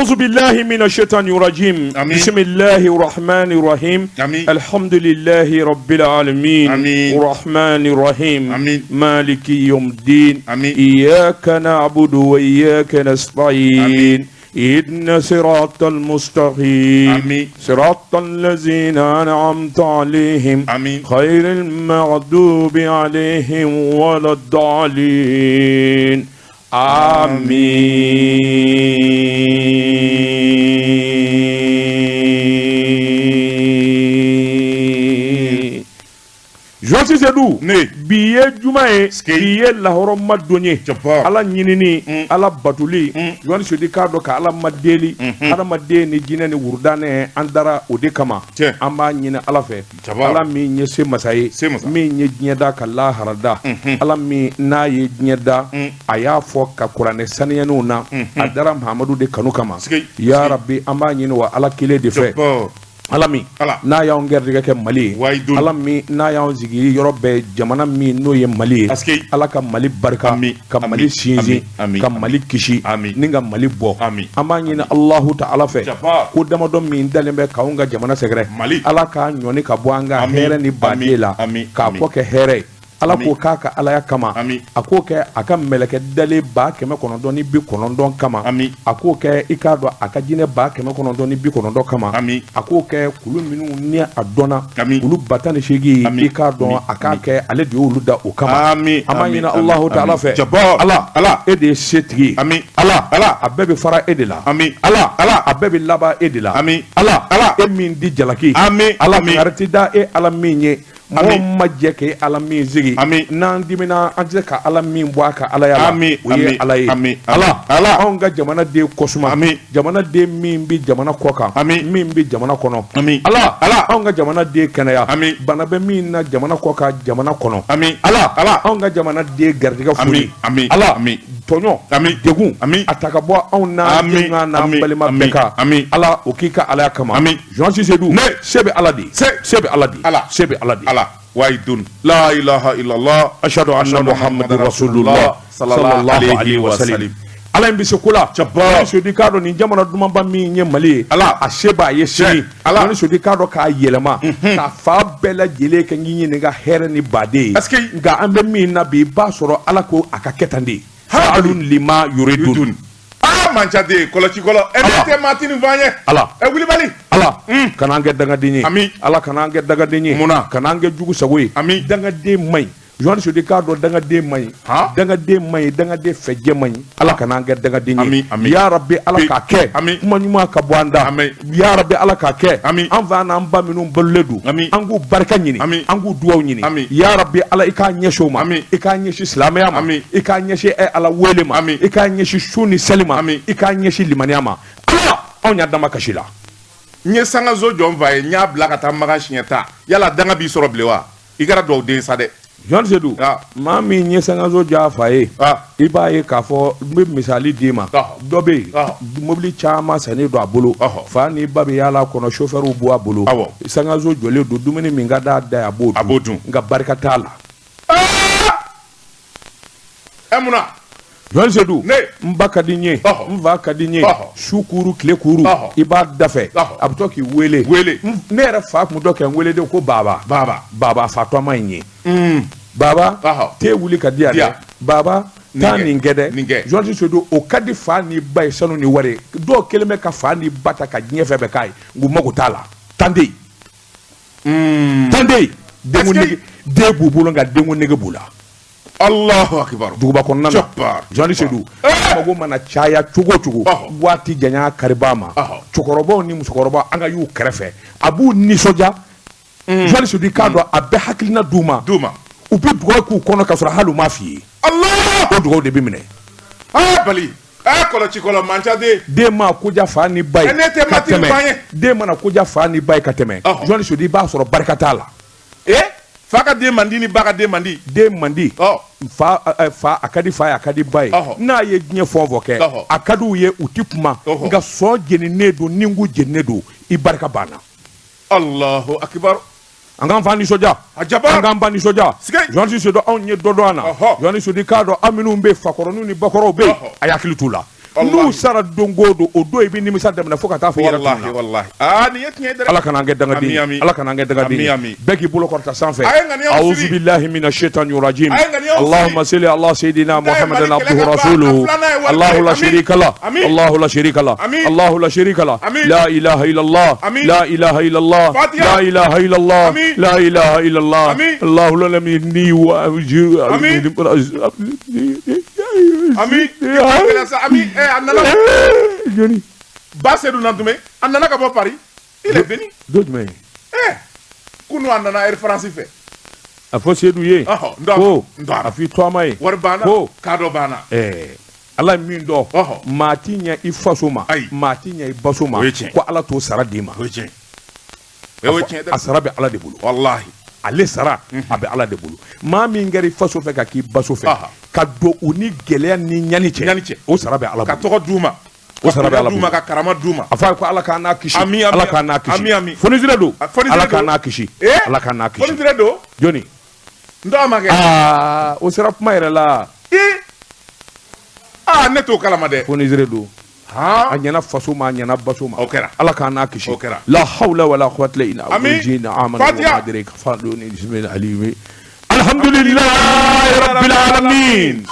أعوذ بالله من الشيطان الرجيم. بسم الله الرحمن الرحيم. الحمد لله رب العالمين. الرحمن الرحيم. مالك يوم الدين. إياك نعبد وإياك نستعين. إهدنا صراط المستقيم. صراط الذين أنعمت عليهم غير المغضوب عليهم ولا الضالين. Amin. Josi Sedou ne biye juma ye biye lahoro madonye ala nyinini ala batuli joni sodi kado ka ala madeli ala madeni jina ni wurdane andara ode kama amba nyina ala fe ala mi nyese masaye mi nyeda ka la harada ala mi na ye nyeda aya fo ka qur'ane saniyanu na adara muhammadu de kanu kama ya rabbi amba nyina wa ala kile de fe alami na yaw ngerde ke mali alami na yaw zigi yorobe jamana mi no ye mali ala ka mali barka ka mali sinzi ka mali kishi ninga mali bo amani na allah ta'ala fe ko dama do mi dalembe ka unga jamana segre ala ka nyoni ka boanga here ni badela ka ko ke here ala ko kaka ala ya kama ako ke aka meleke dale ba keme konondo ni bi konondo kama ako ke ikado aka jine ba keme konondo ni bi konondo kama ako ke kulu minu ni adona kulu batani shegi ikado aka ke ale di uluda o kama amanyina allah ta'ala fe ala ede setri ala abebe fara edela ala abebe laba edela ala emin di jalaki ala kartida e ala minye Moma jeke ala min zigi nan dimina anje ka ala min bwa ka ala ya uye ala ye ala onga jamana de kosuma jamana de min bi jamana koka min bi jamana kono ala onga jamana de kenaya bana be min na jamana koka jamana kono ala onga jamana de gardiga furi ala tonyo degun ataka bo on na na balima beka ala okika ala kama Jean Sedou sebe aladi sebe aladi Waidun la ilaha illallah ashhadu anna muhammadar rasulullah sallallahu alaihi wasallam ala mbise kula chaba sodi kado ni jamana duma ba mi nye mali ala asheba yesini ala ni sodi kado ka yelema ka fa bela jele ka nyi ni ga here ni bade nga ambe mi na bi ba soro ala ko aka ketande fa'alun lima yuridun manchade kolochi kolo edete matini vanye ala e wili bali ala kanange daga dinyi ala kanange daga dinyi muna kanange jugu sagoyi daga de mai Joan Sodi Kado daga de mai daga de feje mai ala kanange daga dinyi ya rabbi ala ka ke manyuma ka bwanda ya rabbi ala ka ke an va na amba minum bolledu angu barka nyini angu duwaw nyini ya rabbi ala ika nyesho ma ika nyeshi islamaya ma ika nyeshi ala wele ma ika nyeshi shuni selima ika nyeshi limaniama ala onya dama kashila nye sanga zo jomvaye nya blaka ta maga shinyata yala danga bi soro blewa igara do de sade Jean Sedou mami nye sangazo jafaye ibaye kafo misali dima dobe mobili chama sani do abolo fa ni babe yala kono chauffeur bu abolo sangazo jole do dumeni minga da abodu nga barka tala emuna Jean Sedou mbaka dinye mva kadinye shukuru klekuru iba dafe abutoki wele nere fa mu doke wele de ko baba fatwa manye baba te wuli ka dia baba tani ngede Jean Sedou o kadi fa ni bay sanu ni ware do keleme ka fa ni bata ka nyefe be kai ngumo tala tande de bubulo nga dengu nege bula Allahu akbar duguba konna Jean Sedou mago mana chaya chugo wati janya karibama chokorobo ni musokoroba anga yu kerefe abu ni soja Jean Sedou Kado abe hakilina duma ubi dugo ku kono kasura halu mafi Allah o dugo de bimine bali kolochi kolo manchade de ma kuja fani bay kateme de mana kuja fani bay kateme Jean Sedou ba soro barkatala faka de mandini baka de mandi fa akadi bay na ye gnye fonvoke akadu ye utipuma nga so jenine do ningu jenine do ibarka bana Allahu akbar angam fani soja angam bani soja Jean Sedou on nye dodo ana Jean Sedou Kado aminu mbe fakoronu ni bakoro be ayakili tula n'u sara don o don o don i bɛ nimisa daminɛ fo ka taa fɔ i yɛrɛ tun na. wallahi ah nin ye tiɲɛ ye dɛ. ala kana an kɛ dangaden ala kana an kɛ dangaden bɛɛ k'i bolo kɔrɔta sanfɛ a'udhu billahi minash shaitani rajim allahumma salli ala sayidina muhammadin abduhu rasuluhu allahu la sharika la allahu la sharika la allahu la sharika la la ilaha illallah la ilaha illallah la ilaha illallah la ilaha illallah allahu la lam yini wa ajru ami ami anana joni Basse Nantoume anana ka bɔ Paris il est venu d'autres mais kunu anana air France fait a fɔ Seydou ye ko a fi toama ye wari bana kado bana ala min dɔ maa ti ɲɛ i faso ma maa ti ɲɛ i baso ma ko ala t'o sara d'i ma a sara bɛ ala de bolo wallahi ale sara a bɛ ala de bolo maa min kɛra i faso fɛ ka k'i baso fɛ ka don u ni gɛlɛya ni ɲani cɛ o sara bɛ ala bolo ka tɔgɔ d'u ma o sara bɛ ala bolo ka karama d'u ma a fɔ a ye ko ala k'an n'a kisi ala k'an n'a kisi fonisire don ala k'an n'a kisi ala k'an n'a kisi fonisire don joni n dɔgɔ ma kɛ o sera kuma yɛrɛ la ne t'o kalama dɛ fonisire don a ɲɛna faso ma a ɲɛna baso ma o kɛra ala k'an n'a kisi la hawla wala quwwata illa billah amanu wa qadiri kafaduni bismillah alimi alhamdulillahi rabbil alamin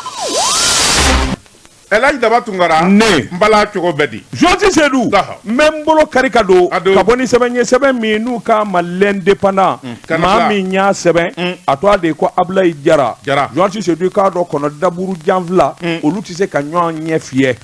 Elhaji Daba Tunkara ne n bala cogo bɛɛ di Joti Seydou n bɛ n bolo kari ka don ka bɔ ni sɛbɛn ye sɛbɛn min n'u ka ma l'indépendant maa min y'a sɛbɛn a tɔgɔ de ko Abulayi Jara Joti Seydou i k'a dɔn kɔnɔ daburu janfila olu tɛ se ka ɲɔgɔn ɲɛ fiyɛ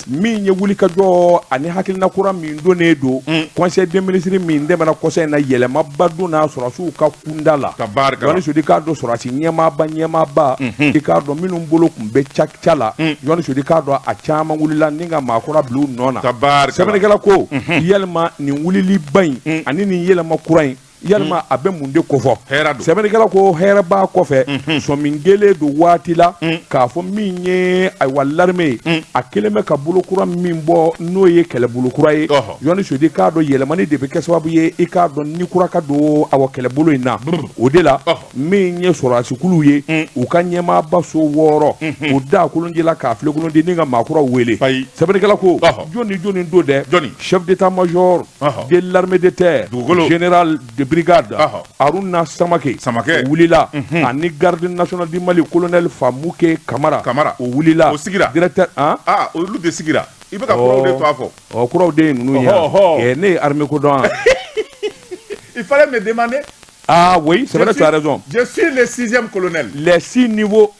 min ye wulikajɔ ani hakilina kura min donnen don conseil des ministres min dɛmɛna kɔsɛ in na yɛlɛmaba don n'a sɔrɔsiw ka kunda la Joti Seydou i k'a dɔn sɔrɔsi ɲɛmaaba i k'a dɔn minnu bolo tun bɛ ca la Joti Seydou i k'a dɔn a caman wulila ni ka maakɔrɔ bila u nɔ na sɛbɛnnikɛla ko yalima nin wuliliba in ani nin yɛlɛma kura in yalima a bɛ mun de kofɔ sɛbɛnnikɛla ko hɛrɛ b'a kɔfɛ sɔmin kelen don waati la k'a fɔ min ye ayiwa l'armée a kelen bɛ ka bolokura min bɔ n'o ye kɛlɛbolokura ye Joni Seydou k'a dɔn yɛlɛmani de bɛ kɛ sababu ye i k'a dɔn ni kura ka don awa kɛlɛbolo in na o de la min ye sɔrɔdasikuluw ye u ka ɲɛmaaba so 6 o da kolonjila k'a filekolonde ni ka maakɔrɔw wele sɛbɛnnikɛla ko joni don dɛ chef d'état-major de l'armée de terre général de brigade Aruna Samake wulila ani garde national du Mali colonel Famouke Kamara o wulila directeur olu de sigira i bɛ ka kuraw de to a fɔ kuraw de ninnu ye ne ye armée ko dɔn il fallait me demander oui, c'est vrai, tu as raison. Je suis le 6e colonel. Les 6 nouveaux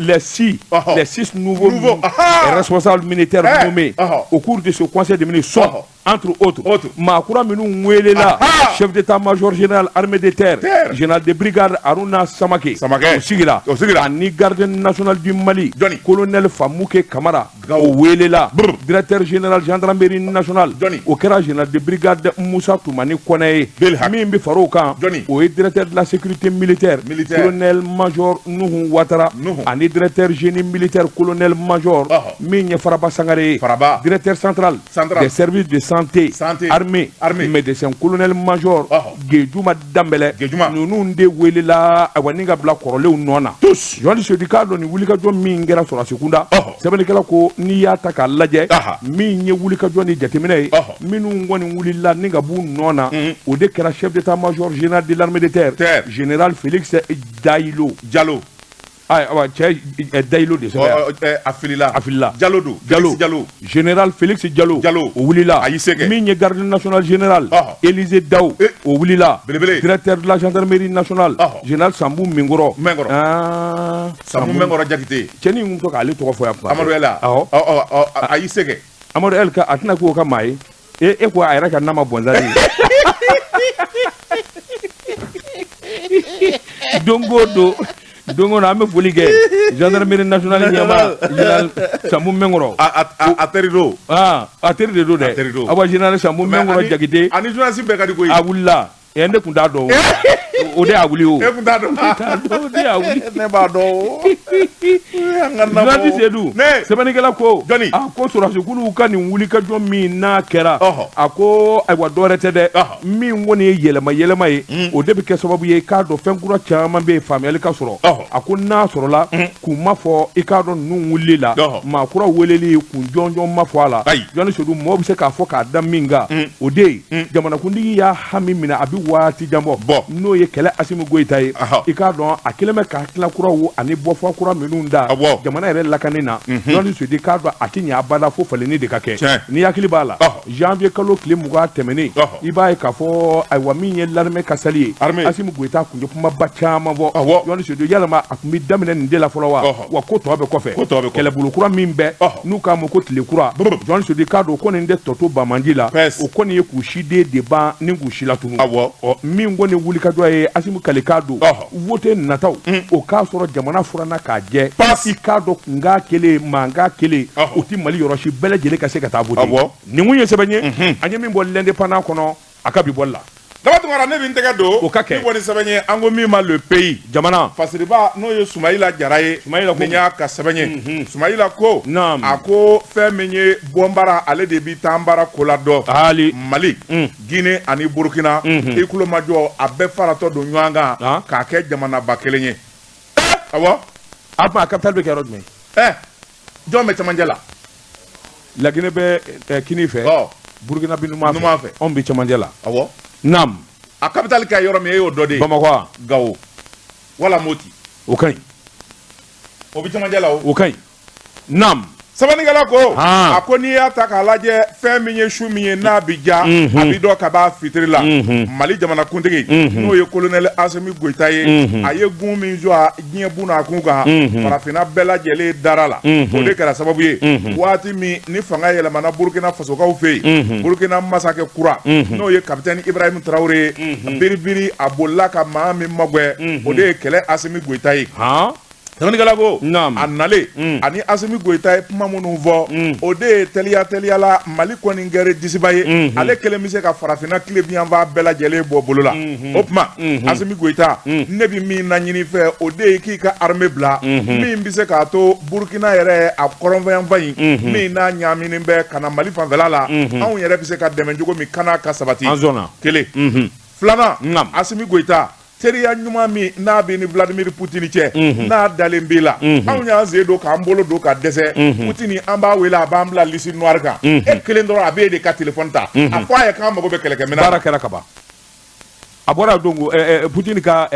responsables militaires nommés au cours de ce conseil de ministres sont, entre autres, Makura Minou Mwelela, chef d'état-major général armée de terre, général de brigade Aruna Samake, Osigila, Ani garde national du Mali, colonel Famouke Kamara, Welela, directeur général gendarmerie nationale, Okera général de brigade Moussa Toumani Kone, Mimbi Faroukan, directeur de la sécurité militaire, colonel-major Nuhu Ouattara, ani directeur génie militaire, colonel-major Migne Faraba Sangare, directeur central des services de santé, armée, médecin, colonel-major Gedjouma Dambele, nous de Welela, Awaninga Bla Korole Nona. Tous, Joni Seydou k'a dɔn ni wulikajɔ min kɛra sɔrɔdasikunda sɛbɛnnikɛla ko n'i y'a ta k'a lajɛ min ye wulikajɔ ni jateminɛ ye minnu kɔni wulila ni ka b'u nɔ na o de kɛra chef d'état-major général de l'armée de terre général Félix Dayilo Diallo cɛ Dayilo de Afilila Diallo général Félix Diallo o wulila min ye garde national général Élisée Daou o wulila directeur de la gendarmerie nationale général Sambou Mengoro Sambou Mengoro Jakite cɛni mun to k'ale tɔgɔ fɔ yan Amadou Ela ayi sɛgɛ Amadou El ka a tɛna k'o ka maa ye e ko a yɛrɛ ka nama bɔnzali dongo na an bɛ foli kɛ gendarmerie nationale ɲɛmaa général Sambou Mengoro a teri de do dɛ awa général Sambou Mengoro Jakite ani journaliste bɛɛ ka di koyi a wulila ne kun t'a dɔn o de y'a wuli o. E kun t'a dɔn. O de y'a wuli. Ne b'a dɔn. An ka nabɔ. Journaliste Seydou. Ne. Sɛbɛnnikɛla ko. Jɔnni. A ko sɔrɔdasiw ka nin wulikajɔ min n'a kɛra. A ko ayiwa dɔwɛrɛ tɛ dɛ. Min kɔni ye yɛlɛma ye. O de bɛ kɛ sababu ye k'a dɔn fɛn kura caman bɛ yen faamuyali ka sɔrɔ. A ko n'a sɔrɔla k'u ma fɔ i k'a dɔn ninnu wulili la. Maa kura weleli kun jɔnjɔn ma fɔ a la. Johnny Seydou mɔgɔ bɛ se k'a fɔ k'a da min kan. O de ye jamanakuntigi y'a hami minɛ a bɛ waati jan bɔ. N'o ye kɛlɛ Asimi Goyita ye. I k'a dɔn a kɛlen bɛ k'a tila kuraw ani bɔfɔ kura minnu da. Jamana yɛrɛ lakani na. Johnny Seydou k'a dɔn a tɛ ɲɛ abada fo falenni de ka kɛ. Ni hakili b'a la. Janvier kalo tile 20 tɛmɛnen. I b'a ye k'a fɔ ayiwa min ye l'armée kasali ye. Asimi Goyita kun ye kumaba caman fɔ. Johnny Seydou yalama a kun bɛ daminɛ nin de la fɔlɔ wa. Wa ko tɔ bɛ kɔfɛ. Kɛlɛbolo kura min bɛ n'u k'a ma ko tile kura. Johnny Seydou k'a dɔn ko nin de tɔ to Bamandi la. O kɔni ye k'u siden de ban ni k'u si la tunu. Min kɔni wulikajɔ ye Asimi Kale k'a don. Vote nataw o k'a sɔrɔ jamana furanna k'a jɛ. I k'a dɔn kunkan kelen mankan kelen o tɛ Mali yɔrɔ si bɛɛ lajɛlen ka se ka taa vote. Nin kun ye sɛbɛn ye an ye min bɔ l'indépendant kɔnɔ a ka bi bɔli la. Daba Tunkara ne bɛ n tɛgɛ don. O ka kɛ. Ni kɔni sɛbɛn ye an ko min ma le pays. Jamana. Fasiriba n'o ye Sumayila Jara ye. Sumayila ko. Ni y'a ka sɛbɛn ye. Sumayila ko. Naam. A ko fɛn min ye bɔnbara ale de bi taa baara ko la dɔn. Hali. Mali. Guinée ani Burkina. I kulo ma jɔ a bɛɛ faratɔ don ɲɔgɔn kan. K'a kɛ jamanaba kelen ye. Awɔ. A tuma a capitale bɛ kɛ yɔrɔ jumɛn? Jɔn bɛ cɛmancɛ la. La Guinée bɛ kini fɛ. Burkina bɛ numan fɛ. Anw bɛ cɛmancɛ la. Awɔ. Naam. A capitale kɛ yɔrɔ min e y'o dɔ de ye. Bamakɔ. Gawo. Wala Moti. O ka ɲi. O bɛ cɛmancɛ la o. O ka ɲi. Naam. Sɛbɛnnikɛla ko. A ko n'i y'a ta k'a lajɛ fɛn min ye su min ye n'a bi ja. A bi dɔn ka b'a fitiri la. Mali jamanakuntigi. N'o ye colonel Asimi Goyita ye. A ye gun min jɔ a diɲɛ bun n'a kun kan. Farafinna bɛɛ lajɛlen dara la. O de kɛra sababu ye. Waati min ni fanga yɛlɛmana Burkina fasokaw fɛ yen. Burkina masakɛ kura. N'o ye capitaine Ibrahim Traoré ye. Biribiri a bolila ka maa min magwɛ. O de ye kɛlɛ Asimi Goyita ye. Sɛbɛnnikɛla ko a nalen ani Asimi Goyita ye kuma minnu fɔ o de ye teliya la Mali kɔni kɛra disiba ye ale kelen bɛ se ka farafinna tile biyanfan bɛɛ lajɛlen bɔ bolo la o tuma Asimi Goyita ne bɛ min laɲini fɛ o de ye k'i ka armée bila min bɛ se k'a to Burkina yɛrɛ a kɔrɔnfɛyanfan in min n'a ɲaaminen bɛ ka na Mali fanfɛla la anw yɛrɛ bɛ se ka dɛmɛ cogo min kana ka sabati kelen filanan Asimi Goyita teriya ɲuman min n'a bɛ ni Vladimir Poutine cɛ n'a dalen b'i la anw y'an sen don k'an bolo don ka dɛsɛ Poutine an b'a wele a b'an bila liste noire kan e kelen dɔrɔn a b'e de ka téléphone ta a fɔ a ye k'an mago bɛ kɛlɛkɛminɛn na. Baara kɛra ka ban a bɔra donc Poutine ka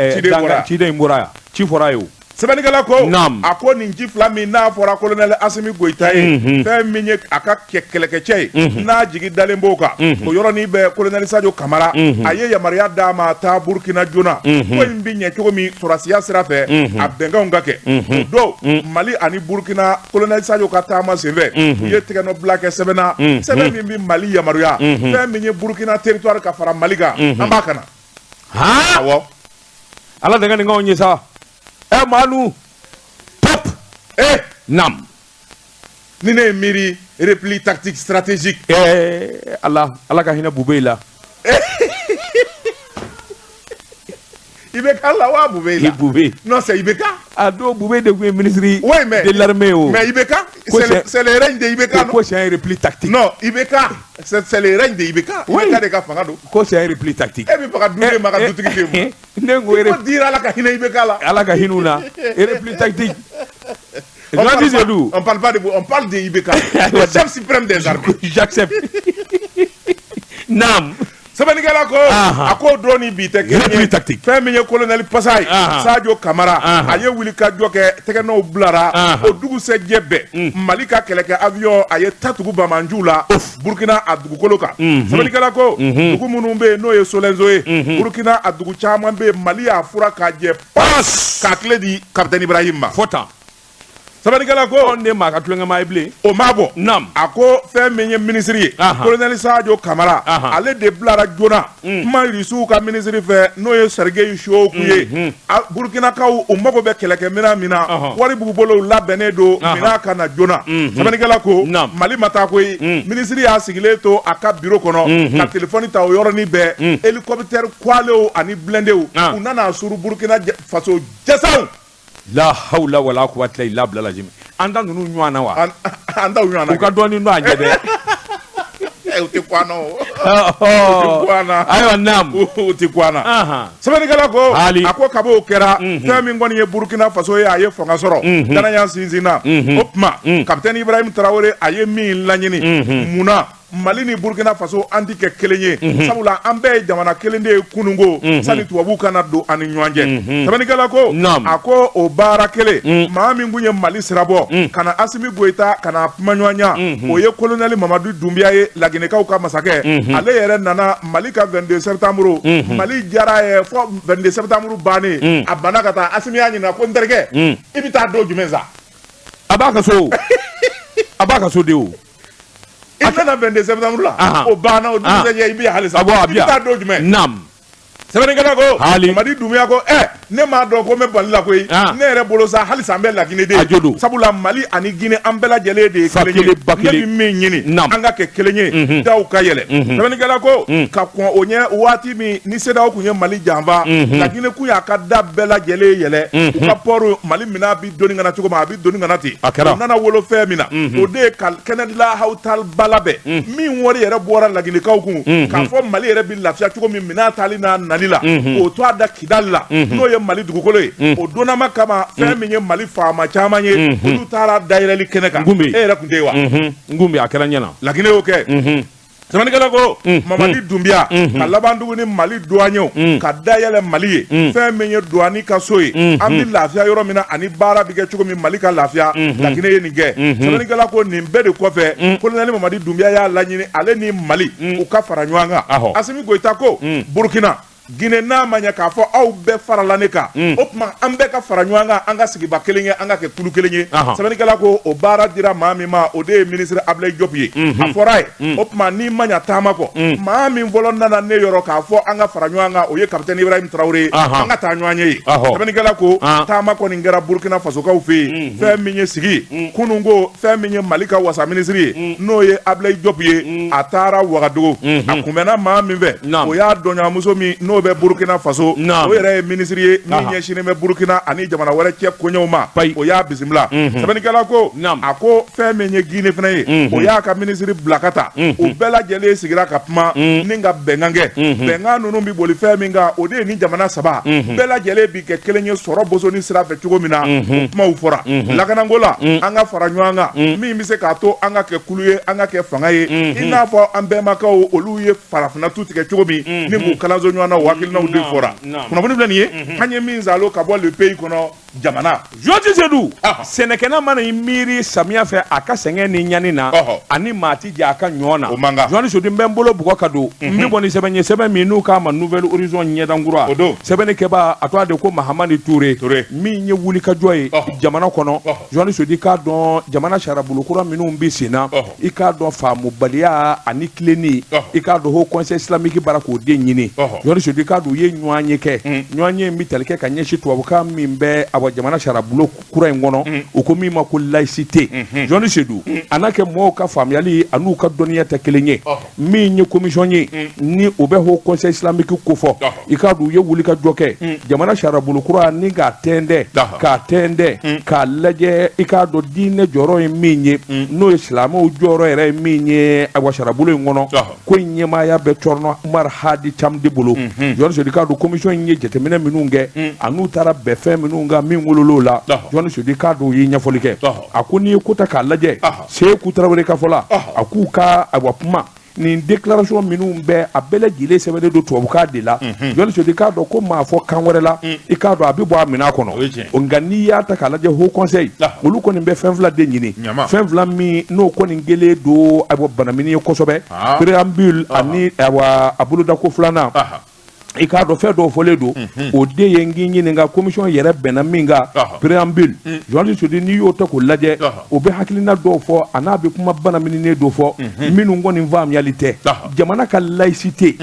ciden in bɔra yan ci fɔra a ye o. Sɛbɛnnikɛla ko a ko nin ci fila min n'a fɔra colonel Asimi Goyita ye fɛn min ye a ka kɛlɛkɛcɛ ye n'a jigi dalen b'o kan o yɔrɔnin bɛ colonel Sadio Kamara a ye yamaruya d'a ma taa Burkina joona ko in bɛ ɲɛ cogo min sɔrɔsiya sira fɛ a bɛnkanw ka kɛ o don Mali ani Burkina colonel Sadio ka taama senfɛ u ye tɛgɛnɔbila kɛ sɛbɛnna sɛbɛn min bɛ Mali yamaruya fɛn min ye Burkina territoire ka fara Mali kan an b'a kana. Awɔ. Ala de ka nin k'anw ye sa. Manu top nam ni ne ye miiri repli tactique stratégique ala ka hinɛ Bube la i bɛ k'a la wa Bube la Bube non c'est IBK a don Bube de tun ye ministre de l'armée o mais IBK c'est le règne de IBK non ko c'est un repli tactique non IBK c'est le règne de IBK IBK de ka fanga don ko c'est un repli tactique e bɛ fɛ ka duden ma ka dutigi den ma ne ko ko dira ala ka hinɛ IBK la ala ka hinɛ u la repli tactique. On parle pas de vous, on parle de IBK le chef suprême des armées. J'accepte. Nam. Sɛbɛnnikɛla ko a ko don ni bi tɛ kelen ye fɛn min ye colonel Pasaye Sadio Kamara a ye wuli ka jɔ kɛ tɛgɛnɔw bilara o dugusɛjɛ bɛɛ Mali ka kɛlɛkɛ avion a ye ta tugu Bamanju la Burkina a dugukolo kan sɛbɛnnikɛla ko dugu minnu bɛ yen n'o ye Solenzo ye Burkina a dugu caman bɛ yen Mali y'a fura k'a jɛ pas k'a tile di capitaine Ibrahim ma. sabanikala ko on de ma ka tulonkɛ ma ye bilen o ma bɔ nam a ko fɛn min ye ministre ye colonel Sadio Camara ale de bilara joona kuma irisiw ka ministre fɛ n'o ye Sergei Shoku ye Burkinakaw u mago bɛ kɛlɛkɛminɛn min na wari b'u bolo u labɛnnen don minɛn ka na joona sabanikala ko Mali ma taa koyi ministre y'a sigilen to a ka bureau kɔnɔ ka telefɔni ta o yɔrɔnin bɛɛ hélicoptère kwalew ani blindew u nana suru Burkina faso jɛsaw la hawla wala quwwata illa billah lajim anda nunu ɲɔana wa anda u ɲɔana u ka dɔɔni dɔn a ɲɛ dɛ u tɛ kuana ayiwa nam u tɛ kuana sɛbɛnnikɛla ko a ko kab'o kɛra fɛn min kɔni ye Burkina Faso ye a ye fanga sɔrɔ danaya sinsinna o tuma kapitɛni Ibrahim Traoré a ye min laɲini munna Mali ni Burkina Faso an ti kɛ kelen ye sabula an bɛɛ ye jamana kelen de ye kunungo sani tubabu kana don ani ɲɔgɔn cɛ sɛbɛnnikɛla ko a ko o baara kelen maa min kun ye Mali sirabɔ kana Asimi Goita kana kuma ɲɔgɔnya o ye colonel Mamadu Doumbia ye Laginɛkaw ka masakɛ ale yɛrɛ nana Mali ka 22 septembre Mali jara ye fɔ 22 septembre bannen a banna ka taa Asimi y'a ɲininka ko n terikɛ i bɛ taa don jumɛn sa a b'a ka so a b'a ka so de o I nana 22 septembre la o banna o dugusɛjɛ i bɛ halisa i bɛ taa don jumɛn nam sɛbɛnnikɛla ko Mamadi Doumbia ko ne m'a dɔn ko n bɛ Mali la koyi ne yɛrɛ bolo sa halisa an bɛ Laginɛ de sabula Mali ani Guinée an bɛɛ lajɛlen de ye kelen ye ne bɛ min ɲini an ka kɛ kelen ye daw ka yɛlɛ sɛbɛnnikɛla ko ka kɔn o ɲɛ waati min ni CEDEAO kun ye Mali janfa Laginɛ kun y'a ka da bɛɛ lajɛlen yɛlɛ u ka port Mali minɛn bɛ doni kana cogo min a bɛ doni kana ten o nana wolo fɛn min na o de ye Kɛnɛdila Hawtal Bala bɛɛ min wari yɛrɛ bɔra Laginɛkaw kun k'a fɔ Mali yɛrɛ bɛ lafiya cogo min minɛn tali n'a nali la o to a da Kidali la n'o ye Mali dugukolo ye o donnama kama fɛn min ye Mali faama caman ye olu taara dayɛlɛli kɛnɛ kan e yɛrɛ kun tɛ yen wa Ngumbi a kɛra ɲɛna Laginɛ y'o kɛ sɛbɛnnikɛla ko Mamadi Doumbia ka laban tuguni Mali douaniers ka dayɛlɛ Mali ye fɛn min ye douane ka so ye an bɛ lafiya yɔrɔ min na ani baara bɛ kɛ cogo min Mali ka lafiya Laginɛ ye nin kɛ sɛbɛnnikɛla ko nin bɛɛ de kɔfɛ colonel Mamadi Doumbia y'a laɲini ale ni Mali u ka fara ɲɔgɔn kan Asimi Goita ko Burkina Guinée n'a ma ɲɛ k'a fɔ aw bɛɛ farala ne kan o tuma an bɛɛ ka fara ɲɔgɔn kan an ka sigiba kelen ye an ka kɛ kulu kelen ye sɛbɛnnikɛla ko o baara dira maa min ma o de ye ministre Ablaye Diop ye a fɔra ye o tuma n'i ma ɲɛ taama kɔ maa min fɔlɔ nana ne yɔrɔ k'a fɔ an ka fara ɲɔgɔn kan o ye kapitɛni Ibrahim Traoré an ka taa ɲɔgɔn ye sɛbɛnnikɛla ko taama kɔni kɛra Burkina Fasokaw fɛ yen fɛn min ye sigi kununko fɛn min ye Mali ka wasa ministre ye n'o ye Ablaye Diop ye a taara Wagadugu a kunbɛnna maa min fɛ o y'a dɔnɲamuso min n'o bɛ Burkina Faso o yɛrɛ ye ministre ye min ɲɛsinnen bɛ Burkina ani jamana wɛrɛ cɛ koɲɛw ma o y'a bisimila sɛbɛnnikɛla ko a ko fɛn min ye Guinée fana ye o y'a ka ministre bila ka taa u bɛɛ lajɛlen sigira ka kuma ni ka bɛnkan kɛ bɛnkan ninnu bɛ boli fɛn min kan o de ye ni jamana saba bɛɛ lajɛlen bi kɛ kelen ye sɔrɔ bosoni sira fɛ cogo min na o kumaw fɔra lakanako la an ka fara ɲɔgɔn kan min bɛ se k'a to an ka kɛ kulu ye an ka kɛ fanga ye i n'a fɔ an bɛnbakaw olu ye farafinna tu tigɛ cogo min ni k'u kalanso ɲɔgɔn na hakilinaw de fɔra kunnafoni filɛ nin ye an ye min zalo ka bɔ le pays kɔnɔ jamana Joti Sedu sɛnɛkɛla mana i miiri samiya fɛ a ka sɛgɛn ni ɲani na ani maa ti jɛ a ka ɲɔ na Jɔni Sedu n bɛ n bolo bugɔ ka don n bɛ bɔ ni sɛbɛn ye sɛbɛn min n'u k'a ma Nouvelle Horizon ɲɛdankura sɛbɛnnikɛba a tɔgɔ de ko Mahamani Touré min ye wulikajɔ ye jamana kɔnɔ Jɔni Sedu i k'a dɔn jamana sariyabulokura minnu bɛ sen na i k'a dɔn faamubaliya ani tilenni i k'a dɔn Haut Conseil islamique bara k'o den ɲini Jɔni Sedu i k'a dɔn u ye ɲɔgɔn ye kɛ ɲɔgɔn ye min tali kɛ ka ɲɛsin tubabukan min bɛ a jamana sarabulo kura in kɔnɔ u ko min ma ko laïcité Jɔni Sedu a n'a kɛ mɔgɔw ka faamuyali an'u ka dɔnniya tɛ kelen ye min ye commission ye ni o bɛ Haut Conseil islamique ko fɔ i k'a dɔn u ye wulikajɔ kɛ jamana sarabulo kura ni k'a tɛntɛn k'a lajɛ i k'a dɔn diinɛ jɔyɔrɔ ye min ye n'o ye silamɛw jɔyɔrɔ yɛrɛ ye min ye a sarabulo in kɔnɔ ko in ɲɛmaaya bɛ Cɔrɔnɔ Umar Hadi Cam de bolo Jɔni Sedu k'a dɔn commission in ye jateminɛ minnu kɛ a n'u taara bɛn fɛn minnu kan min wolol'o la Jɔni Sedu k'a dɔn u ye ɲɛfɔli kɛ a ko n'i ye ko ta k'a lajɛ Seku Tarawele ka fɔ la a k'u ka kuma nin déclaration minnu bɛ a bɛɛ lajɛlen sɛbɛnnen don tubabukan de la Jɔni Sedu k'a dɔn ko maa fɔ kan wɛrɛ la i k'a dɔn a bɛ bɔ a minɛn kɔnɔ nka n'i y'a ta k'a lajɛ Haut Conseil olu kɔni bɛ fɛn fila de ɲini fɛn fila min n'o kɔni kɛlen don banamini ye kosɛbɛ préambule ani a bolodako filanan i k'a dɔn fɛn dɔw fɔlen don o de ye n k'i ɲininka commission yɛrɛ bɛnna min kan préambule journaliste di n'i y'o ta k'o lajɛ o bɛ hakilina dɔw fɔ a n'a bɛ kuma bana mininen dɔ fɔ minnu kɔni faamuyali tɛ jamana ka laïcité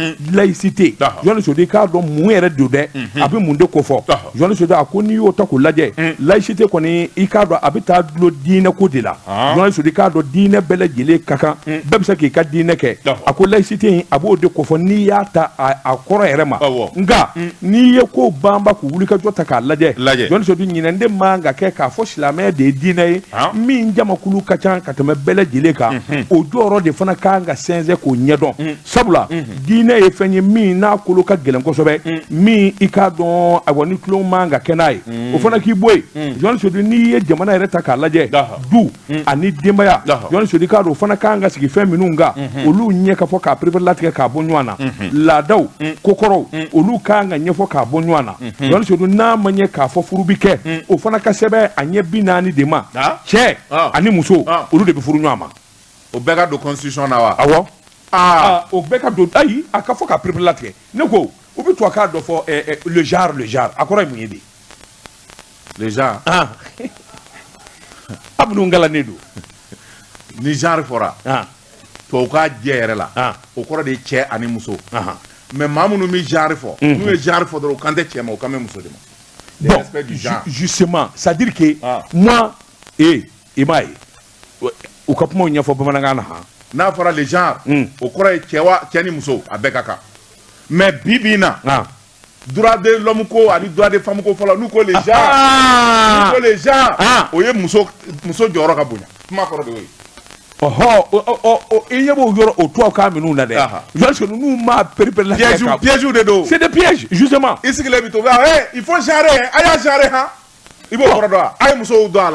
journaliste di k'a dɔn mun yɛrɛ don dɛ a bɛ mun de ko fɔ journaliste di a ko n'i y'o ta k'o lajɛ laïcité kɔni i k'a dɔn a bɛ taa dulon diinɛ ko de la journaliste di k'a dɔn diinɛ bɛɛ lajɛlen ka kan bɛɛ bɛ se k'i ka diinɛ kɛ a ko laïcité in a b'o de ko fɔ n'i y'a ta a kɔrɔ yɛrɛ ma nga n'i ye ko banba k'u wuli ka jɔ ta k'a lajɛ journaliste di ɲinɛn de man ka kɛ k'a fɔ silamɛya de ye diinɛ ye min jamakulu ka ca ka tɛmɛ bɛɛ lajɛlen kan o jɔyɔrɔ de fana kan ka sɛnsɛn k'o ɲɛdɔn sabula diinɛ ye fɛn ye min n'a kolo ka gɛlɛn kosɛbɛ min i k'a dɔn awa ni tulon man ka kɛ n'a ye o fana k'i bɔ yen journaliste di n'i ye jamana yɛrɛ ta k'a lajɛ du ani denbaya journaliste di k'a dɔn o fana kan ka sigi fɛn minnu kan olu ɲɛ ka fɔ k'a perepere latigɛ k'a bɔ ɲɔgɔn na laadaw kokɔrɔw olu kan ka ɲɛfɔ k'a bɔ ɲɔgɔn na journaliste di n'a ma ɲɛ k'a fɔ furu bi kɛ o fana ka sɛbɛn a ɲɛ 40 de ma cɛ ani muso olu de bɛ furu ɲɔgɔn ma o bɛɛ ka don constitution na wa awɔ o bɛɛ ka don ayi a ka fɔ k'a perepere latigɛ ne ko u bɛ to a k'a dɔ fɔ le genre a kɔrɔ ye mun ye de le genre a minnu galannen don ni genre fɔra tubabu ka jɛ yɛrɛ la o kɔrɔ de ye cɛ ani muso mais maa minnu bɛ genre fɔ n'u ye genre fɔ dɔrɔn o kan tɛ cɛ ma o kan bɛ muso de ma bon justement c'est à dire que moi i m'a ye u ka kumaw ɲɛfɔ bamanankan na n'a fɔra le genre o kɔrɔ ye cɛ ni muso a bɛɛ ka kan mais bi bi in na droit de l'homme ko ani droit de femme ko fɔlɔ n'u ko le genre o ye muso jɔyɔrɔ ka bonya kuma kɔrɔ de y'o ye i ɲɛ b'o yɔrɔ o tubabu kan minnu na dɛ journaliste n'u ma perepere la pièges de do c'est des pièges justement i sigilen bi to il faut genrer a y'a genrer han i b'o kɔrɔ dɔn wa a ye musow don a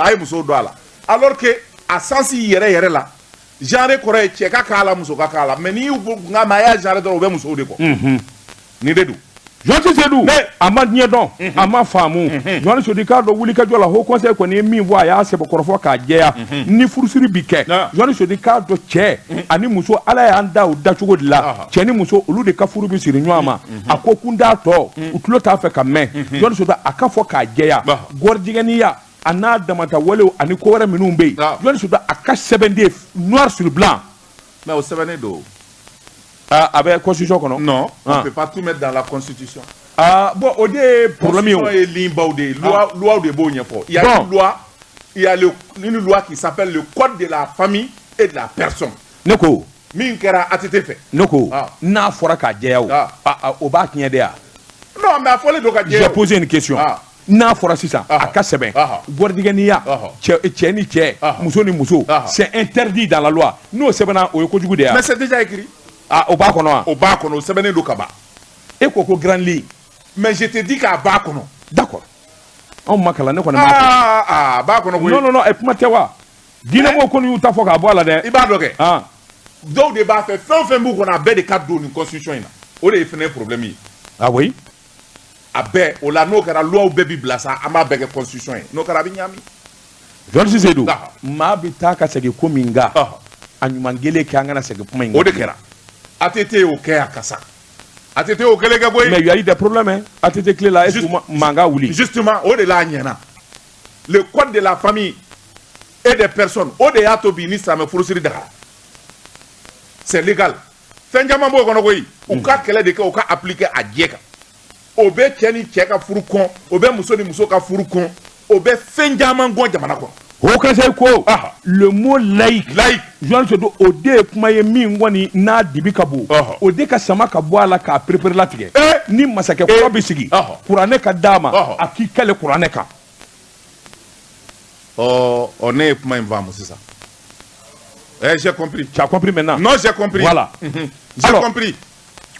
la alors que a sensi yɛrɛ la genre kɔrɔ ye cɛ ka k'a la muso ka k'a la mais n'i y'u nka ma a y'a genrer dɔrɔn o bɛ musow de kɔ ni de don journaliste Seydou a ma ɲɛ dɔn a ma faamu journaliste di k'a dɔn wuli ka jɔ la haut conseil kɔni ye min fɔ a y'a sɛbɛkɔrɔ k'a jɛya ni furusiri bi kɛ journaliste di k'a dɔn cɛ ani muso ala y'an da o dacogo de la cɛ ni muso olu de ka furu bi siri ɲɔgɔn ma a ko kun t'a tɔ u tulo t'a fɛ ka mɛn journaliste a ka fɔ k'a jɛya gɔrijigɛniya a n'a damata walew ani ko wɛrɛ minnu bɛ yen journaliste a ka sɛbɛnden noir sur blanc mais o sɛbɛnnen don a bɛ constitution kɔnɔ non on peut pas tout mettre dans la constitution bon o de ye problème ye libaw de loi de b'o ɲɛfɔ il y a une loi qui s'appelle le code de la famille et de la personne ne ko min kɛra ATT fɛ ne ko n'a fɔra k'a jɛya o b'a tiɲɛ de ya non mais a fɔlen don ka jɛya j'ai posé une question n'a fɔra sisan a ka sɛbɛn gɔridigɛniya cɛ ni cɛ muso ni muso c'est interdit dans la loi n'o sɛbɛnna o ye kojugu de ya mais c'est déjà écrit o b'a kɔnɔ wa o b'a kɔnɔ o sɛbɛnnen don ka ban e ko grande ligne mais je te dis k'a b'a kɔnɔ d'accord anw ma kalan ne kɔni ma a b'a kɔnɔ koyi non kuma tɛ wa diinɛ mɔgɔw kɔni y'u ta fɔ k'a bɔ a la dɛ i b'a dɔn kɛ dɔw de b'a fɛ fɛn o fɛn b'u kɔnɔ a bɛɛ de ka don nin constitution in na o de ye fɛnɛ problème ye ah oui a bɛɛ o la n'o kɛra loi bɛɛ bi bila sa an b'a bɛɛ kɛ constitution ye n'o kɛra a bɛ ɲagami journaliste Seydou maa bɛ taa ka segin ko min kan a ɲuman kelen kɛ an kana segin kuma in kan o de kɛra ATT y'o kɛ a ka sa ATT y'o kɛlen kɛ koyi mais il y a eu des problèmes ATT clé la est-ce que mankan wuli justement o de la ɲɛna le code de la famille et des personnes o de y'a to bi ni silamɛ furusiri dagara c'est légal fɛn caman b'o kɔnɔ koyi u ka kɛlɛ de kɛ u ka appliquer a jɛ kan o bɛ cɛ ni cɛ ka furu kɔn o bɛ muso ni muso ka furu kɔn o bɛ fɛn caman gɔn jamana kɔnɔ o conseil ko le mot laïque journaliste do o de ye kuma ye min kɔni n'a dibi ka bon o de ka sama ka bɔ a la k'a perepere latigɛ ni masakɛ kura bɛ sigi kuranɛ ka d'a ma a k'i kɛlɛ kuranɛ kan ne ye kuma in faamu sisan j'ai compris tu as compris maintenant non j'ai compris voilà j'ai compris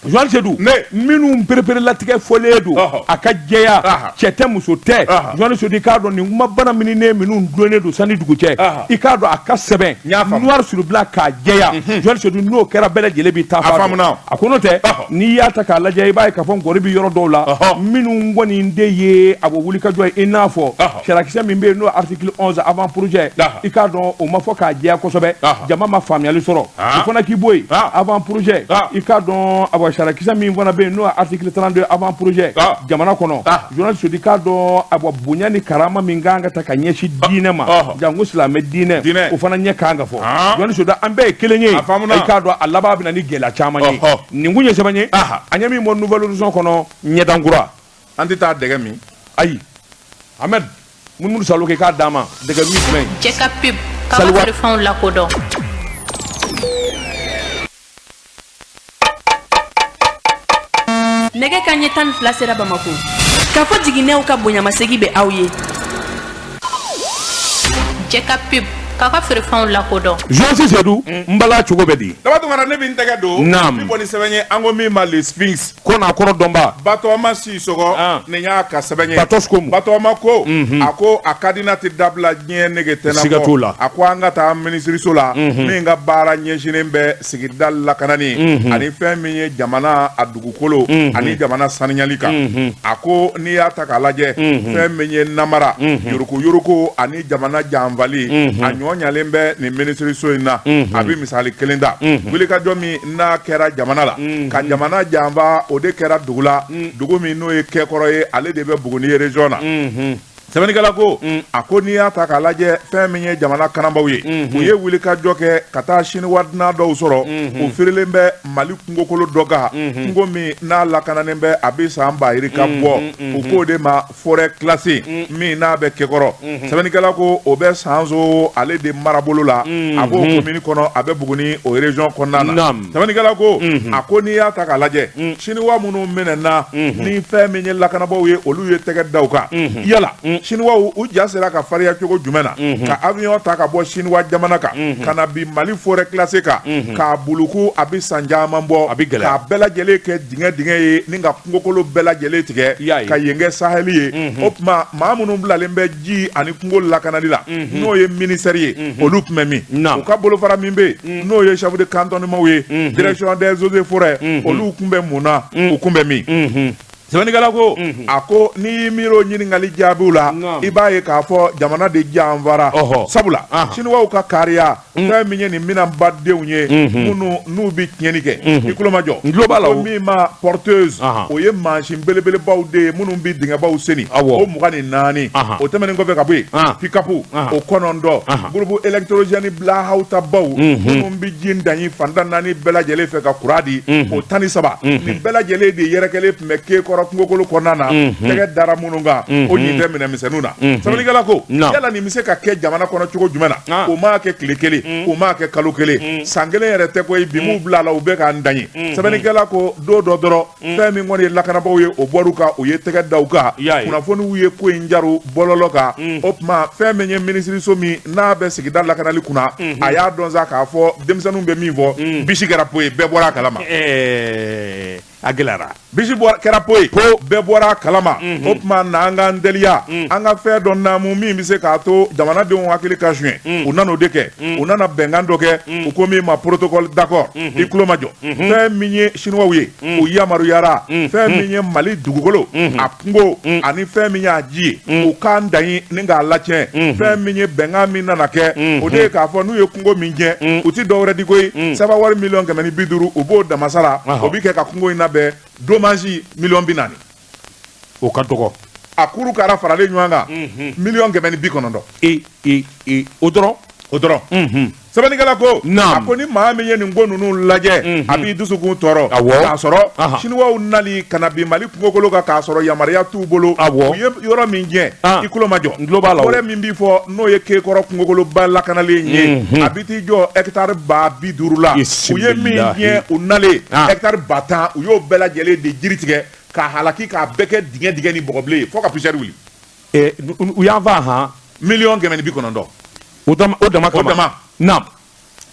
journaliste Seydou minnu perepere latigɛ fɔlen don a ka jɛya cɛ tɛ muso tɛ journaliste Seydou i k'a dɔn nin kuma bana mininen minnu dulonnen don sanni dugu cɛ i k'a dɔn a ka sɛbɛn noir sur blanc k'a jɛya journaliste Seydou n'o kɛra bɛɛ lajɛlen b'i ta fɔ a ko n'o tɛ n'i y'a ta k'a lajɛ i b'a ye k'a fɔ nkɔri bɛ yɔrɔ dɔw la minnu kɔni de ye a bɔ wuli ka jɔ ye i n'a fɔ sarakisɛ min bɛ yen n'o article 11 avant projet i k'a dɔn o ma fɔ k'a jɛya kosɛbɛ jama ma faamuyali sɔrɔ o fana k'i bɔ yen avant projet i k'a dɔn wa sarakisa min fana be no article 32 avant projet jamana kono journaliste di ka do abo bonya ni karama min ganga ta kanyeshi dine ma jango islam dine o fana nya kanga fo journaliste da ambe kelenye ay ka do alaba bi na ni gela chama ni ningunye sebanye anyami mo nouvelle horizon kono nyedangura antita dege mi ay Ahmed mun salo ke ka dama dege mi men Jeka pub ka wa fon la kodo nege kanye tan fila sera Bamako ka fo jiginew ka bonyamasegi be awye Jeka pub ka fon la kodo Josi Sedou mbala chugo bedi dabatu ngara ne bin tege do Nam. boni sebenye ango mi ma le sphinx kona akoro domba bato ma si sogo ne nya ka sebenye Batoskom. bato ma ko ako akadina ti dabla nye nege tena Sigatula. ako anga ta ministry sola me nga bara nye shinembe sigidal la kanani ani femi jamana adugukolo ani jamana saninyalika ako ni ya takalaje femi namara yuruku ani jamana jamvali anyonya lembe ni ministry so ina abi misali kelenda wili ka jomi na kera jamana la ka jamana jamba ode kera dugula dugu mi no ye kekoro ye ale de be buguni region na Sebenikala ko ako ni ya ta ka lajɛ fɛn min ye jamana kanabaaw ye u ye wuli ka jɔ kɛ ka taa siniwadina dɔw sɔrɔ u feerelen bɛ Mali kungokolo dɔ kan kungo min n'a lakananen bɛ a bɛ san bayiri ka bɔ u k'o de ma forêt classée min n'a bɛ kɛkɔrɔ Sebenikala ko o bɛ Sanzo ale de marabolo la a b'o commune kɔnɔ a bɛ Buguni o région kɔnɔna na Sebenikala ko a ko n'i y'a ta k'a lajɛ siniwa minnu minɛna ni fɛn min ye lakanabaaw ye olu ye tɛgɛ da u kan yala Chinois u ja sera ka fariya cogo jumɛn na ka avion ta ka bɔ Chinois jamana kan kana bi Mali forêt classée kan ka buluku a bi san caman bɔ ka bɛɛ lajɛlen kɛ dingɛ ye ni ka kungokolo bɛɛ lajɛlen tigɛ ka yen kɛ Saheli ye o tuma maa minnu bilalen bɛ ji ani kungo lakanali la n'o ye ministère ye olu tun bɛ min u ka bolofara min bɛ yen n'o ye chef de cantonnement ye direction des eaux et forêts olu tun bɛ mun na u tun bɛ min Sebenikala ko a ko ni miro ɲiningali jaabiw la i b'a ye k'a fɔ jamana de janfara sabula Chinois ka kariya fɛn min ye nin minanbadenw ye minnu n'u bi tiɲɛni kɛ i tulo ma jɔ ko min ma porteuse o ye mansin belebelebaw de ye minnu bi dingɛbaw seni o 24 o tɛmɛnen kɔfɛ ka bɔ yen pick-up o 9 groupe électrogène bila hawtabaw minnu bi ji danyi fanda 4 bɛɛ lajɛlen fɛ ka kura di o 13 nin bɛɛ lajɛlen de yɛrɛkɛlen tun bɛ kɛ kungokolo kɔnɔna na tɛgɛ dara minnu kan o ɲin tɛ minɛ misɛnninw na Sebenikala ko yala nin bɛ se ka kɛ jamana kɔnɔ cogo jumɛn na o m'a kɛ tile kelen o m'a kɛ kalo kelen san kelen yɛrɛ tɛ koyi bi m'u bila la u bɛ k'an dan ye Sebenikala ko don dɔ dɔrɔn fɛn min kɔni ye lakanabaaw ye o bɔr'u kan u ye tɛgɛ da u kan kunnafoniw ye ko in jaru bɔlɔlɔ kan o tuma fɛn min ye minisiriso min n'a bɛ sigida lakanali kunna a y'a dɔn sa k'a fɔ denmisɛnninw bɛ min fɔ bisi kɛra po ye bɛɛ bɔra a kalama a gɛlɛyara bisi kɛra po ye ko bɛɛ bɔra a kalama o tuma na an k'an teliya an ka fɛn dɔ naamu min bɛ se k'a to jamanadenw hakili ka suɲɛ u nana o de kɛ u nana bɛnkan dɔ kɛ u ko min ma protocole d'accord i tulo ma jɔ fɛn min ye Chinois ye u yamaruyara fɛn min ye Mali dugukolo a kungo ani fɛn min y'a ji ye u k'an dan ye ni k'a lacɛn fɛn min ye bɛnkan min nana kɛ o de ye k'a fɔ n'u ye kungo min gɛn u ti dɔwɛrɛ di koyi sɛbɛn wari 1,50 u b'o damasara o bi kɛ ka kungo in labɛn dommage 40 o ka dɔgɔ a kuru kara faralen ɲɔgɔn kan 1,90 o dɔrɔn Sebenikala ko a ko ni maa min ye nin ko ninnu lajɛ a b'i dusukun tɔɔrɔ k'a sɔrɔ Chinois nali ka na bi Mali kungokolo kan k'a sɔrɔ yamaruya t'u bolo u ye yɔrɔ min gɛn i tulo ma jɔ wɛrɛ min b'i fɔ n'o ye kekɔrɔ kungokoloba lakanalen ye a bi t'i jɔ hectare 50,000 la u ye min gɛn u nalen hectare 10,000 u y'o bɛɛ lajɛlen de jiri tigɛ k'a halaki k'a bɛɛ kɛ dingɛ ni bɔgɔbilen ye fo ka poussière wuli u y'an fa 1,90 o dama kama naam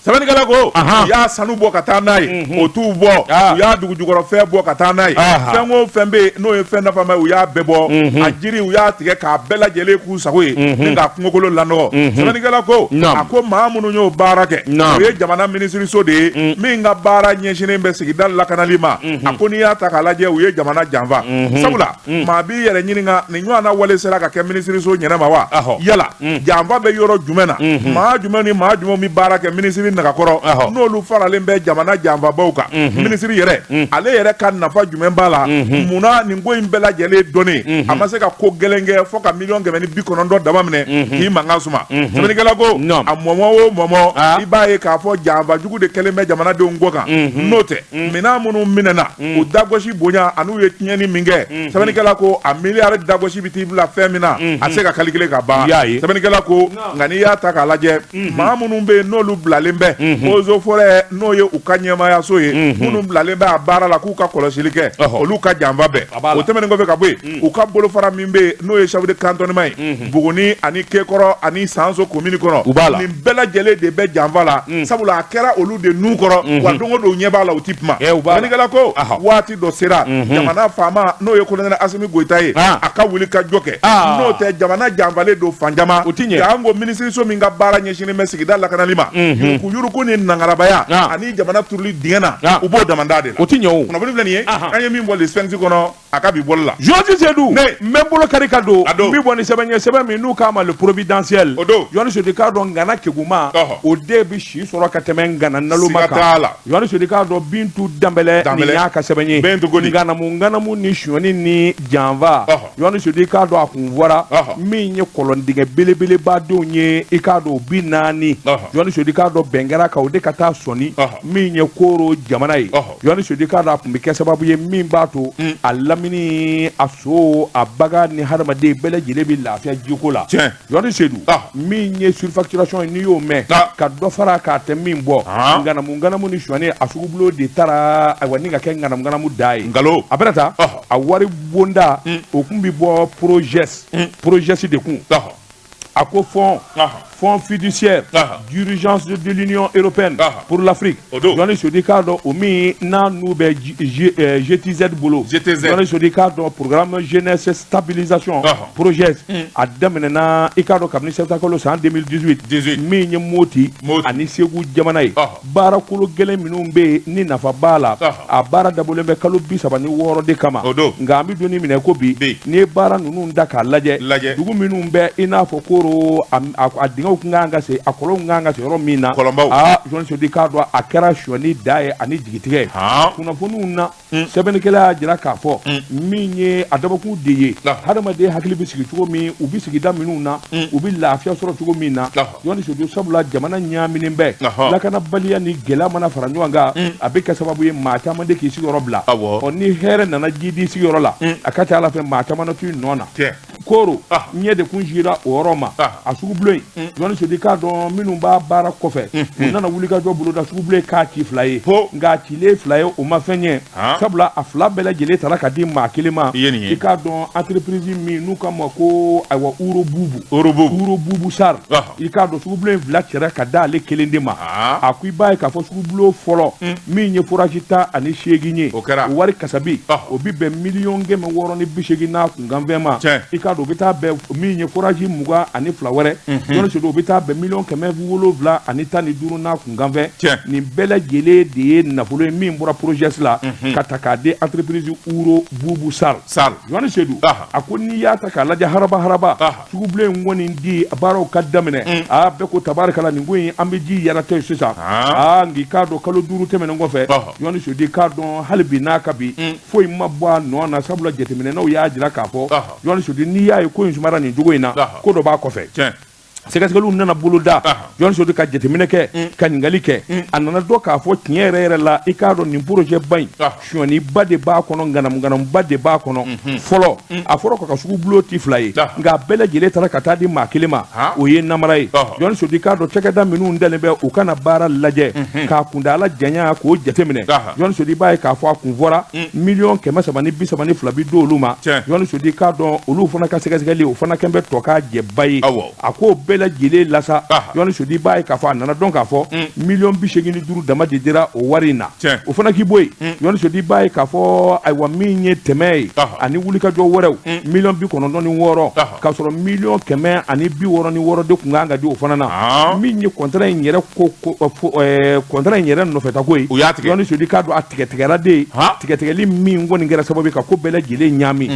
Sebenikala ko u y'a sanu bɔ ka taa n'a ye o t'u bɔ u y'a dugujukɔrɔfɛn bɔ ka taa n'a ye fɛn o fɛn bɛ yen n'o ye fɛn nafama ye u y'a bɛɛ bɔ a jiri u y'a tigɛ k'a bɛɛ lajɛlen k'u sago ye ni k'a kungokolo lanɔgɔ Sebenikala ko a ko maa minnu y'o baara kɛ o ye jamana minisiriso de ye min ka baara ɲɛsinnen bɛ sigida lakanali ma a ko n'i y'a ta k'a lajɛ u ye jamana janfa sabula maa b'i yɛrɛ ɲininka nin ɲɔgɔnna wale sera ka kɛ minisiriso ɲɛnama wa yala janfa bɛ yɔrɔ jumɛn na maa jumɛn ni maa jumɛn bɛ baara kɛ minisiri nagakɔrɔ n'olu faralen bɛ jamana janfabaw kan minisiri yɛrɛ ale yɛrɛ ka nafa jumɛn b'a la munna nin ko in bɛɛ lajɛlen dɔnnen a ma se ka ko gɛlɛn kɛ fo ka 1,900,000 dama minɛ k'i mankan suma sɛbɛnnikɛla ko a mɔmɔ o mɔmɔ i b'a ye k'a fɔ janfajugu de kɛlen bɛ jamanadenw kɔ kan n'o tɛ minɛn minnu minɛna o dagosi bonya an'u ye tiɲɛni min kɛ sɛbɛnnikɛla ko a miliyari dagosi bɛ t'i bila fɛn min na a se ka calculer ka ban sɛbɛnnikɛla ko nka n'i y'a ta k'a lajɛ maa minnu bɛ yen n'olu bilalen bɛ eaux et forêts n'o ye u ka ɲɛmaayaso ye minnu bilalen bɛ a baara la k'u ka kɔlɔsili kɛ olu ka janfa bɛɛ o tɛmɛnen kɔfɛ ka bɔ yen u ka bolofara min bɛ yen n'o ye chef de cantonnement ye Buguni ani Kekɔrɔ ani Sanso commune kɔnɔ nin bɛɛ lajɛlen de bɛ janfa la sabula a kɛra olu de nun kɔrɔ wa don o don ɲɛ b'a la u ti kuma sɛbɛnnikɛla ko waati dɔ sera jamana faama n'o ye colonel Asimi Goyita ye a ka wuli ka jɔ kɛ n'o tɛ jamana janfalen don fanjama k'an ko minisiriso min ka baara ɲɛsinnen bɛ sigida lakanali ma yuruku ni nangarabaya ani jamana turuli dingɛ na u b'o damanda de la o ti ɲɛ o kunnafoni filɛ nin ye an ye min bɔ Sphinx kɔnɔ a ka bi bɔli la Georges Sedou n bɛ bolo kari ka don n bɛ bɔ ni sɛbɛn min n'u k'a ma le providentiel Yohani Sodi k'a dɔn Ngana Keguma o de bɛ si sɔrɔ ka tɛmɛ Ngana Naloma kan Yohani Sodi k'a dɔn Bintu Danbɛlɛ nin y'a ka sɛbɛn ye Nganamu ni Suɲɔni ni Janfa Yohani Sodi k'a dɔn a kun fɔra min ye kɔlɔndigɛ belebelebadenw ye i k'a dɔn 40 Yohani Sodi k'a dɔn bɛn kɛra kan o de ka taa sɔni min ye Koro jamana ye Yohani Sodi k'a dɔn a kun bɛ kɛ sababu ye min b'a to a lamini a so a baga ni hadamaden bɛɛ lajɛlen bɛ lafiya jiko la Yohani Sedou min ye surfacturation ye n'i y'o mɛn ka dɔ fara k'a tɛ min bɔ Nganamu ni Suɲɔni a sugubulo de taara ayiwa ni ka kɛ Nganamu da ye a bɛna taa a wari bonda o kun bɛ bɔ projet de kun a ko fonds fiduciaire d'urgence de l'Union européenne pour l'Afrique Yohani Sodi k'a dɔn o min n'a n'u bɛ GTZ bolo Yohani Sodi k'a dɔn programme jeunesse stabilisation projet a daminɛna i k'a dɔn kabini septembre san 2018 min ye Moti ani Segu jamana ye baara kolo gɛlɛn minnu bɛ yen ni nafa b'a la a baara dabɔlen bɛ kalo 36 de kama nka an bɛ don minɛ ko bi n'i ye baara ninnu da k'a lajɛ dugu minnu bɛ i n'a fɔ Koro a dingɛw kun kan ka se a kɔlɔnw kan ka se yɔrɔ min na Yohani Sodi k'a dɔn a kɛra Suɲɔni da ye ani jigitigɛ ye kunnafoniw na sɛbɛnnikɛla y'a jira k'a fɔ min ye a dabɔkun de ye hadamaden hakili bɛ sigi cogo min u bɛ sigida minnu na u bɛ lafiya sɔrɔ cogo min na Yohani Sodi sabula jamana ɲaaminen bɛɛ lakanabaliya ni gɛlɛya mana fara ɲɔgɔn kan a bɛ kɛ sababu ye maa caman de k'i sigiyɔrɔ bila ni hɛrɛ nana jidi sigiyɔrɔ la a ka ca Ala fɛ maa caman t'u nɔ na Koro ɲɛ de kun sigira o yɔrɔ ma a sugubulo in Yohani Sodi k'a dɔn minnu b'a baara kɔfɛ u nana wuli ka jɔ boloda sugubulo k'a ci 2 ye nka a cilen 2 ye o ma fɛn ɲɛ sabula a 2 bɛɛ lajɛlen taara ka di maa kelen ma i k'a dɔn entreprise min n'u k'a ma ko ayiwa Uro Bubu Sar i k'a dɔn sugubulo in 2 cɛra ka da ale kelen de ma a ko i b'a ye k'a fɔ sugubulo fɔlɔ min ye forage 18 ye o wari kasabi o bɛ bɛn 1,680,000 n'a kunkanfɛn ma i k'a dɔn o bɛ taa bɛn min ye forage 22 wɛrɛ Yohani Sodi o bɛ taa bɛn 1,715,000 n'a kunkanfɛn nin bɛɛ lajɛlen de ye nafolo ye min bɔra projet la ka ta k'a di entreprise Uro Bubu Sar Yohani Sodi a ko n'i y'a ta k'a lajɛ haraba sugubulo in kɔni di baaraw ka daminɛ bɛɛ ko tabarikala nin ko in an bɛ ji yaratɔ ye sisan nka k'a dɔn kalo 5 tɛmɛnen kɔfɛ Yohani Sodi k'a dɔn hali bi n'a ka bi foyi ma bɔ a nɔ na sabula jateminɛnaw y'a jira k'a fɔ Yohani Sodi n'i y'a ye ko in sumara nin cogo in na ko dɔ b'a kɔfɛ sɛgɛsɛgɛliw nana boloda Yohani Sodi ka jateminɛ kɛ ka ɲininkali kɛ a nana dɔn k'a fɔ tiɲɛ yɛrɛ la i k'a dɔn nin projet ba in Suɲɔni ba de b'a kɔnɔ Nganamu ba de b'a kɔnɔ fɔlɔ a fɔra ka sugubulo ti 2 ye nka a bɛɛ lajɛlen taara ka taa di maa kelen ma o ye namara ye Yohani Sodi k'a dɔn cɛkɛda minnu dalen bɛ u kana baara lajɛ k'a kuntaala janya k'o jateminɛ Yohani Sodi b'a ye k'a fɔ a kun fɔra 1,332,000 bi di olu ma Yohani Sodi k'a dɔn olu fana ka sɛgɛsɛgɛli o fana kɛn bɛ tɔ k'a jɛba ye a ko bɛɛ lajɛlen lasa Yohani Sodi b'a ye k'a fɔ a nana dɔn k'a fɔ 85,000 dama de dira o wari in na o fana k'i bɔ yen Yohani Sodi b'a ye k'a fɔ ayiwa min ye tɛmɛ ye ani wulikajɔ wɛrɛw 96,000 k'a sɔrɔ 1,166,000 de kun kan ka di o fana na min ye contrat in yɛrɛ contrat in yɛrɛ nɔfɛtako ye Yohani Sodi k'a dɔn a tigɛtigɛra de tigɛtigɛli min kɔni kɛra sababu ka ko bɛɛ lajɛlen ɲaami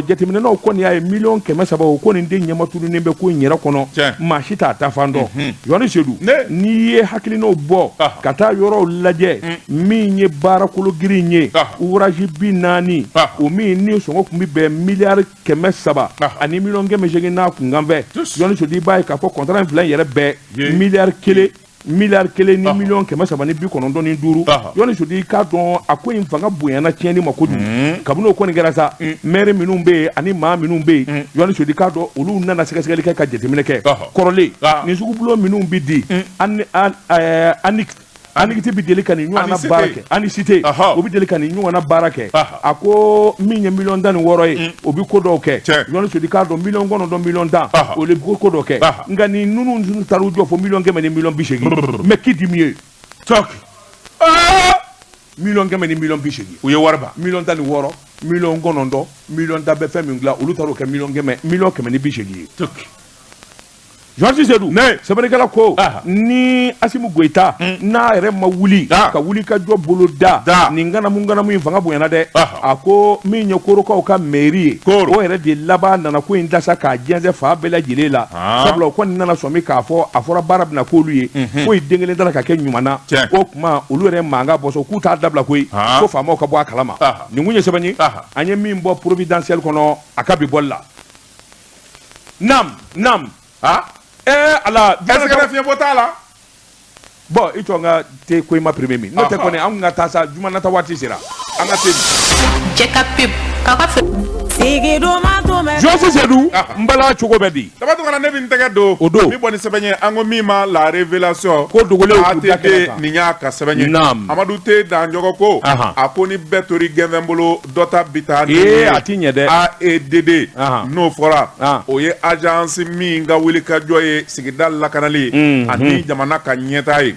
jateminɛnaw kɔni y'a ye 300,000 o ko nin den ɲɛmaturunin bɛ ko in yɛrɛ kɔnɔ maa si t'a ta fan dɔn Yohani Seydou n'i ye hakilinaw bɔ ka taa yɔrɔw lajɛ min ye baarakolo girin ye ouvrage 40 o min ni sɔngɔ tun bɛ bɛn miliyari 300 ani miliyɔn 800 n'a kunkan fɛ Yohani Seydou i b'a ye k'a fɔ contrat in fila in yɛrɛ bɛɛ miliyari 1 ni miliyɔn 395 Yohani Seydou i k'a dɔn a ko in fanga bonyana tiɲɛni ma kojugu kabini o kɔni kɛra sa maire minnu bɛ yen ani maa minnu bɛ yen Yohani Seydou i k'a dɔn olu nana sɛgɛsɛgɛli kɛ ka jateminɛ kɛ kɔrɔlen nin sugubulon minnu bɛ di Anigiti bi deli ka nin ɲɔgɔnna baara kɛ Anicité o bi deli ka nin ɲɔgɔnna baara kɛ a ko min ye miliyɔn 16 ye o bi ko dɔw kɛ Yohani Seydou k'a dɔn miliyɔn 9 miliyɔn 10 o le bi ko dɔw kɛ nka ni ninnu taara u jɔ fo miliyɔn 100 ni miliyɔn 80 mais qui dit mieux miliyɔn 100 ni miliyɔn 80 u ye wari ba miliyɔn 16 miliyɔn 9 miliyɔn da bɛ fɛn min dilan olu taara o kɛ miliyɔn 100 ni 80 ye Yohani Seydou sɛbɛnnikɛla ko ni Asimu Goyita n'a yɛrɛ ma wuli ka wuli ka jɔ bolo da nin ganamu in fanga bonyana dɛ a ko min ye Korokaw ka mairie ye o yɛrɛ de laban nana ko in dasa k'a jɛnsɛn fa bɛɛ lajɛlen la sabula o kɔni nana sɔmi k'a fɔ a fɔra baara bɛna k'olu ye ko den kelen taara ka kɛ ɲuman na o tuma olu yɛrɛ mankan bɔ so k'u t'a dabila koyi ko faamaw ka bɔ a kalama nin kun ye sɛbɛn ye an ye min bɔ providentiel kɔnɔ a ka bi bɔli la nam ala est-ce que fiɲɛ bɔ t'a la bon i to nga te ko ma premier mi no te ko ne an nga ta sa juma nata waati sera an ga te check up pip ka ka sigi do ma do me Yohani Seydou mbala cogo bɛ di dama to kana ne bi n tɛgɛ don o don mi bɔ ni sɛbɛn ye an ko min ma la révélation ko dogolew k'u da kɛnɛ kan nin y'a ka sɛbɛn ye Amadu te Danjɔgɔ ko a ko ni bɛɛ tori gɛnfɛn bolo dɔ ta bi taa ni a ti ɲɛ dɛ AEDD n'o fɔra o ye agence min ka wuli ka jɔ ye sigida lakanali ani jamana ka ɲɛtaa ye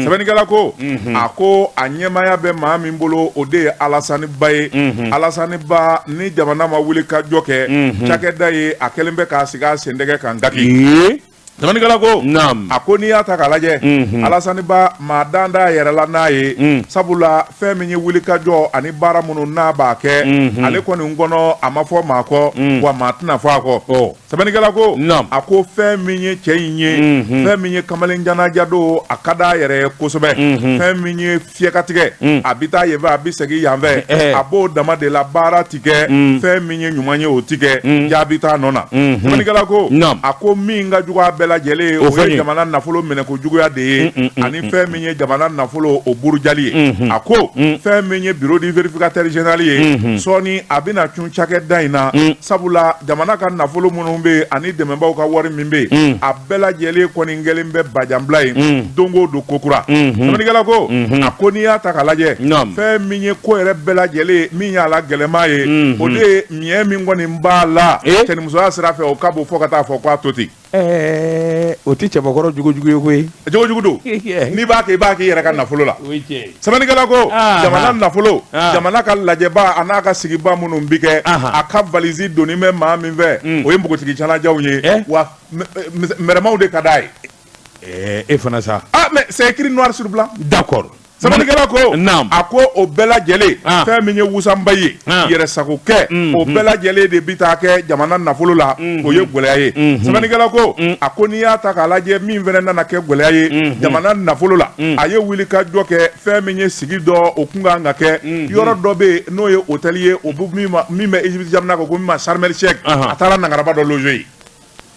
sɛbɛnnikɛla ko a ko a ɲɛmaya bɛ maa min bolo o de ye Alasani Ba ye Alasani Ba ni jamana ma wuli ka jɔ kɛ cakɛda ye a kɛlen bɛ k'a sigi a sendɛgɛ kan gaki sɛbɛnnikɛla ko a ko n'i y'a ta k'a lajɛ Alasani Ba maa dan da yɛrɛ la n'a ye sabula fɛn min ye wuli ka jɔ ani baara minnu n'a b'a kɛ ale kɔni kɔnɔ a ma fɔ maa kɔ wa maa tɛna fɔ a kɔ sɛbɛnnikɛla ko a ko fɛn min ye cɛ in ye fɛn min ye kamalen janaja don a ka d'a yɛrɛ ye kosɛbɛ fɛn min ye fiyɛkatigɛ a bi taa yen fɛ a bi segin yan fɛ a b'o dama de la baara ti kɛ fɛn min ye ɲuman ye o ti kɛ jaabi t'a nɔ na sɛbɛnnikɛla ko a ko min ka jugu a bɛɛ lajɛlen o ye jamana nafolo minɛ ko juguya de ye ani fɛn min ye jamana nafolo o burujali ye a ko fɛn min ye bureau du vérificateur général ye sɔɔni a bɛna cun cakɛda in na sabula jamana ka nafolo minnu bɛ ani dɛmɛbaw ka wari min bɛ a bɛɛ lajɛlen kɔni kɛlen bɛ bajanbila ye don o don ko kura sɛbɛnnikɛla ko a ko n'i y'a ta k'a lajɛ fɛn min ye ko yɛrɛ bɛɛ lajɛlen min y'a la gɛlɛma ye o de ye miɲɛ min kɔni b'a la cɛnimusoya sira fɛ o ka bon fo ka taa fɔ k'a to ten o ti cɛbakɔrɔ jugujugu ye koyi jogojugu don n'i b'a kɛ i b'a k'i yɛrɛ ka nafolo la sɛbɛnnikɛla ko jamana nafolo jamana ka lajɛba a n'a ka sigiba minnu bi kɛ a ka valise donni bɛ maa min fɛ o ye npogotigi calajanw ye wa mɛrɛmaw de ka d'a ye e fana sa mais c'est écrit noir sur blanc d'accord sɛbɛnnikɛla ko a ko o bɛɛ lajɛlen fɛn min ye wusanba ye yɛrɛ sago kɛ o bɛɛ lajɛlen de bi taa kɛ jamana nafolo la o ye gɛlɛya ye sɛbɛnnikɛla ko a ko n'i y'a ta k'a lajɛ min fɛnɛ nana kɛ gɛlɛya ye jamana nafolo la a ye wuli ka jɔ kɛ fɛn min ye sigi dɔ o kun kan ka kɛ yɔrɔ dɔ bɛ yen n'o ye hôtel ye o min bɛ Egypte jamana kan ko min ma Sharm el Sheikh a taara nangaraba dɔ loger yen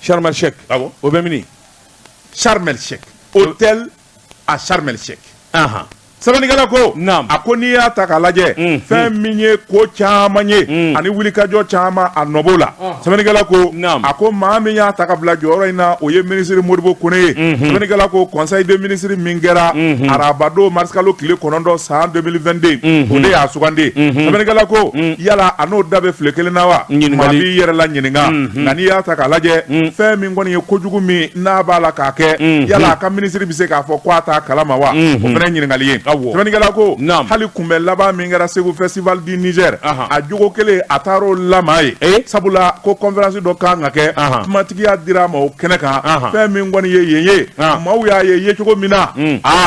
Sharm el Sheikh o bɛ mini Sharm el Sheikh hôtel à Sharm el Sheikh sɛbɛnnikɛla ko a ko n'i y'a ta k'a lajɛ fɛn min ye ko caman ye ani wulikajɔ caman a nɔbɔ la sɛbɛnnikɛla ko a ko maa min y'a ta ka bila jɔyɔrɔ in na o ye minisiri Modibo Kone ye sɛbɛnnikɛla ko conseil des ministres min kɛra arabado mars kalo tile 9 san 2022 o de y'a sugandi sɛbɛnnikɛla ko yala a n'o da bɛ file kelen na wa maa b'i yɛrɛ la ɲininka nka n'i y'a ta k'a lajɛ fɛn min kɔni ye kojugu min n'a b'a la k'a kɛ yala a ka minisiri bɛ se k'a fɔ k'a t'a kalama wa o fana ye ɲininkali ye sɛbɛnnikɛla ko hali kunbɛ laban min kɛra Segu festival du Niger a jogo kelen a taar'o lama ye sabula ko conférence dɔ kan ka kɛ kumatigiya dira ma o kɛnɛ kan fɛn min kɔni ye yen ye maaw y'a ye cogo min na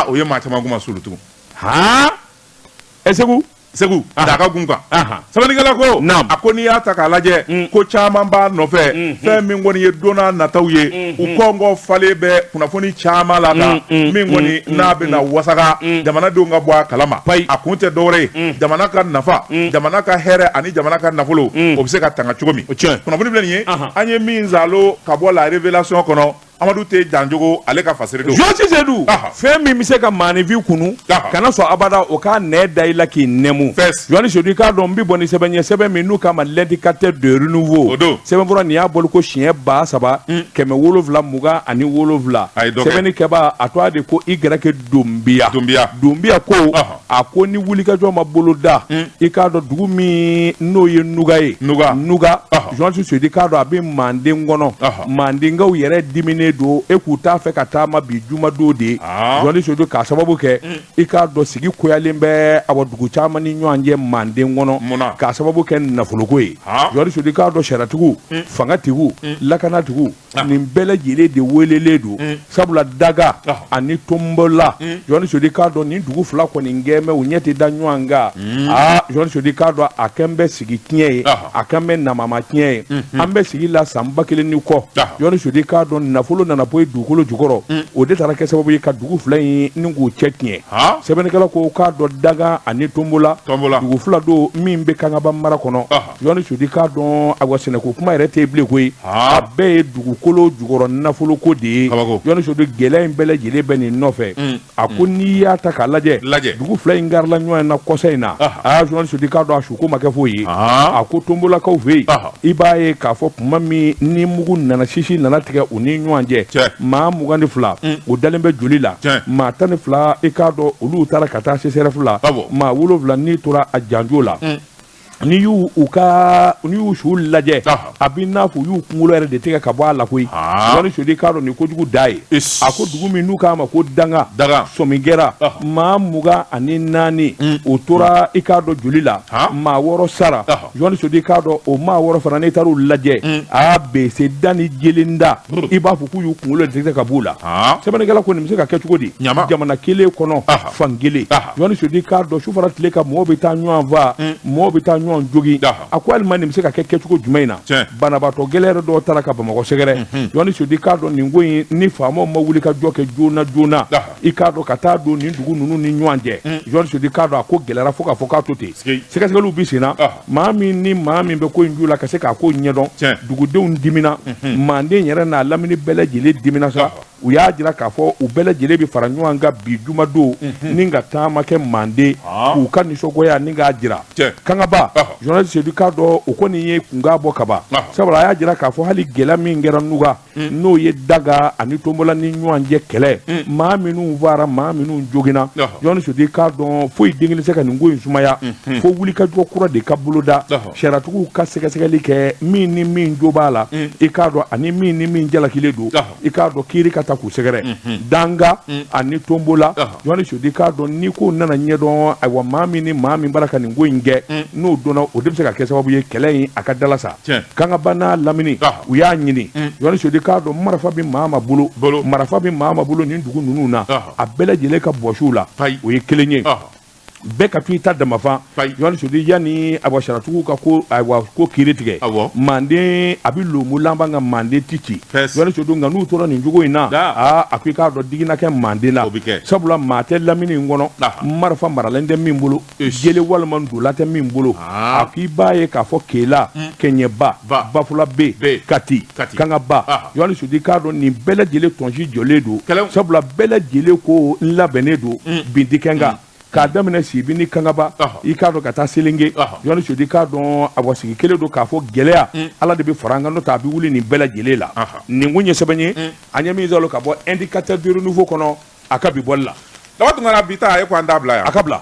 o ye maa caman kuma sulutu Segu Segu daga gunkan sabalikɛla ko a ko n'i y'a ta k'a lajɛ ko caman b'a nɔfɛ fɛn min kɔni ye donna nataw ye u kɔngɔ falen bɛ kunnafoni caman la kan min kɔni n'a bɛna wasaga jamanadenw ka bɔ a kalama a kun tɛ dɔwɛrɛ ye jamana ka nafa jamana ka hɛrɛ ani jamana ka nafolo o bɛ se ka tanga cogo min kunnafoni filɛ nin ye an ye min zalo ka bɔ la révélation kɔnɔ Amadu tɛ Janjogo ale ka fasiri don Josi Seydou fɛn min bɛ se ka maanifin kunu kana sɔn abada o k'a nɛ da i la k'i nɛmu Joani Seydou k'a dɔn n bɛ bɔ ni sɛbɛn ye sɛbɛn min n'u k'a ma l'indicateur de renouveau sɛbɛnfura nin y'a boli ko siɲɛ 3,720 ani 7 sɛbɛnni kɛba a tɔgɔ de ko Y Dunbiya ko a ko ni wulikajɔ ma bolo da i k'a dɔn dugu min n'o ye Nuga ye Nuga Joani Seydou k'a dɔn a bɛ Manden kɔnɔ Mandenkaw yɛrɛ dimine do e k'u t'a fɛ ka taama bi jumadon de Joani Seydou k'a sababu kɛ i k'a dɔn sigi koyalen bɛ a dugu caman ni ɲɔgɔn cɛ Manden kɔnɔ k'a sababu kɛ nafoloko ye Joani Seydou k'a dɔn sariyatigiw fangatigiw lakanatigiw nin bɛɛ lajɛlen de welelen don sabula daga ani tombola Joani Seydou k'a dɔn nin dugu fila kɔni gɛnmɛ u ɲɛ tɛ da ɲɔgɔn kan Joani Seydou k'a dɔn a kɛn bɛ sigi tiɲɛ ye a kɛn bɛ namama tiɲɛ ye an bɛ sigi la san 1000 ni kɔ Joani Seydou k'a dɔn nafolo nana bɔ dugukolo jukɔrɔ o de taara kɛ sababu ye ka dugu fila in ni k'u cɛ tiɲɛ sɛbɛnnikɛla ko k'a dɔn daga ani tombola dugu fila don min bɛ Kangaba mara kɔnɔ Joani Seydou k'a dɔn a sɛnɛko kuma yɛrɛ tɛ bilen koyi a bɛɛ ye dugukolo jukɔrɔ nafoloko de ye Joani Seydou gɛlɛya in bɛɛ lajɛlen bɛ nin nɔfɛ a ko n'i y'a ta k'a lajɛ dugu fila in garila ɲɔgɔn na kɔsa in na Joani Seydou k'a dɔn a suko ma kɛ foyi ye a ko tombolakaw fɛ yen i b'a ye k'a fɔ tuma min ni mugu nana sisi nana tigɛ u ni ɲɔgɔn cɛ maa 22 u dalen bɛ joli la maa 12 i k'a dɔn olu taara ka taa CCRF la maa 7 n'i tora a janjo la n'i y'u su lajɛ a b'i n'a fɔ u y'u kunkolo yɛrɛ de tigɛ ka bɔ a la koyi Joani Seydou k'a dɔn nin kojugu da ye a ko dugu min n'u k'a ma ko danga sɔmigɛra maa 24 o tora i k'a dɔn joli la maa 6 sara Joani Seydou k'a dɔn o maa 6 fana n'i taara u lajɛ BC da ni jelen da i b'a fɔ k'u y'u kunkolo de tigɛ ka b'u la sɛbɛnnikɛla ko nin bɛ se ka kɛ cogo di jamana kelen kɔnɔ fan kelen Joani Seydou k'a dɔn sufara tile ka mɔgɔw bɛ taa ɲɔgɔn faa mɔgɔw bɛ taa ɲɔgɔn jogi a ko alima nin bɛ se ka kɛ kɛcogo jumɛn in na banabaatɔ gɛlɛyɛrɛ dɔw taara ka Bamakɔ sɛgɛrɛ Joani Seydou k'a dɔn nin ko in ni faamaw ma wuli ka jɔ kɛ joona i k'a dɔn ka taa don nin dugu ninnu ni ɲɔgɔn cɛ Joani Seydou k'a dɔn a ko gɛlɛyara fo k'a fɔ k'a to ten sɛgɛsɛgɛliw bi senna maa min bɛ ko in ju la ka se k'a ko ɲɛdɔn dugudenw dimina Manden yɛrɛ n'a lamini bɛɛ lajɛlen dimina sa u y'a jira k'a fɔ u bɛɛ lajɛlen bɛ fara ɲɔgɔn kan bi jumadon ni ka taama kɛ Manden k'u ka nisɔngoya ni k'a jira Kangaba Joani Seydou k'a dɔn o kɔni ye kunkan bɔ ka ban sabula a y'a jira k'a fɔ hali gɛlɛya min kɛra Nuga n'o ye daga ani tombola ni ɲɔgɔn cɛ kɛlɛ maa minnu fara maa minnu jogina Joani Seydou k'a dɔn foyi den kelen se ka nin ko in sumaya fo wulikajɔ kura de ka boloda sariyatigiw ka sɛgɛsɛgɛli kɛ min ni min jo b'a la i k'a dɔn ani min ni min jalakilen don i k'a dɔn kiiri ka ta k'u sɛgɛrɛ danga ani tombola Joani Seydou k'a dɔn ni ko nana ɲɛdɔn ayiwa maa min ni maa min bara ka nin ko in kɛ n'o donna o de bɛ se ka kɛ sababu ye kɛlɛ in a ka dala sa Kangaba n'a lamini u y'a ɲini Joani Seydou k'a dɔn marifa bɛ maa ma bolo nin dugu ninnu na a bɛɛ lajɛlen ka bɔsiw la o ye kelen ye bɛɛ ka to i ta damafa Joani Seydou yanni sariyatigiw ka ko kiiri tigɛ Manden a bɛ lomu laban ka Manden ti ci Joani Seydou nka n'u tora nin cogo in na a ko i k'a dɔn digina kɛ Manden la sabula maa tɛ lamini in kɔnɔ marifa maralen tɛ min bolo jele walima ndola tɛ min bolo a ko i b'a ye k'a fɔ Kela Kɛɲɛba Bafula B Kati Kangaba Joani Seydou k'a dɔn nin bɛɛ lajɛlen tɔnsi jɔlen don sabula bɛɛ lajɛlen ko n labɛnnen don Bindikɛnga k'a daminɛ Sibi ni Kangaba i k'a dɔn ka taa Selenge Joani Seydou k'a dɔn a sigi kelen don k'a fɔ gɛlɛya Ala de bɛ fara an kan n'o tɛ a bɛ wuli nin bɛɛ lajɛlen la nin kun ye sɛbɛn ye an ɲɛ min sɔrɔ ka bɔ indicateur de renouveau kɔnɔ a ka bi bɔli la laban tun kana bi ta a ye ko an da bila yan a ka bila